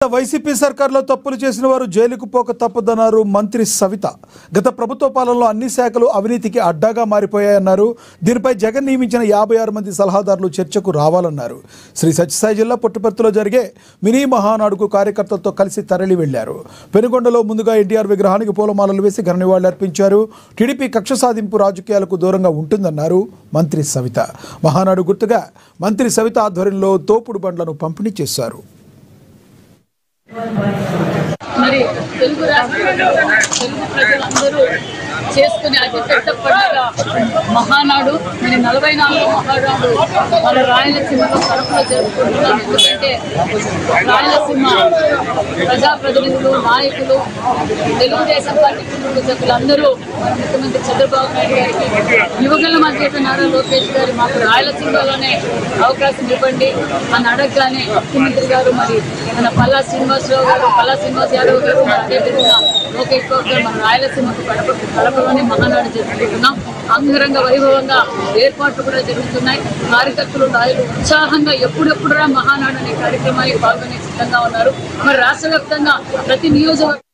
YCP సర్కార్లో తప్పులు చేసిన వారు జైలుకు పోక తప్పదన్నారు మంత్రి సవిత. గత ప్రభుత్వ పాలనలో అన్ని శాఖలు అవినీతికి అడ్డాగా మారిపోయాయన్నారు. దీనిపై జగన్ నియమించిన 56 మంది సలహాదారులు చర్చకు రావాలన్నారు. శ్రీ సత్యసాయి జిల్లా పుట్టపర్తిలో జరిగే మినీ మహానాడుకు కార్యకర్తలతో కలిసి తరలి వెళ్లారు. పెనుగొండలో ముందుగా ఎన్టీఆర్ విగ్రహానికి పూలమాలలు వేసి ఘన నివాళులర్పించారు. టీడీపీ కక్ష సాధింపు రాజకీయాలకు దూరంగా ఉంటుందన్నారు మంత్రి సవిత. మహానాడు గుర్తుగా మంత్రి సవిత ఆధ్వర్యంలో తోపుడు బండ్లను పంపిణీ చేశారు. మరి తెలుగు రాష్ట్రాల్లో తెలుగు ప్రజలందరూ చేసుకునే అతిపెద్ద పండుగ మహానాడు. మరి 44వ మహానాడు మన రాయలసీమలో కడపలో జరుపుకుంటున్నాం. ఎందుకంటే రాయలసీమ ప్రజాప్రతినిధులు, నాయకులు, తెలుగుదేశం పార్టీ కుటుంబ సభ్యులందరూ ముఖ్యమంత్రి చంద్రబాబు నాయుడు గారికి, యువగల మంత్రి నారా లోకేష్ గారు మాకు రాయలసీమలోనే అవకాశం ఇవ్వండి అని అడగగానే ముఖ్యమంత్రి గారు మరి మన పల్లా శ్రీనివాసరావు గారు, పల్లా శ్రీనివాస్ యాదవ్ గారు, అదేవిధంగా లోకేష్ బాబు గారు మన రాయలసీమకు కడపలోనే మహానాడు జరుపుకుంటున్నాం. అంగరంగ వైభవంగా ఏర్పాట్లు కూడా జరుగుతున్నాయి. కార్యకర్తలు, నాయకులు ఉత్సాహంగా ఎప్పుడెప్పుడురా మహానాడు అనే కార్యక్రమానికి పాల్గొనే సిద్ధంగా ఉన్నారు. మరి రాష్ట్ర వ్యాప్తంగా ప్రతి నియోజకవర్గం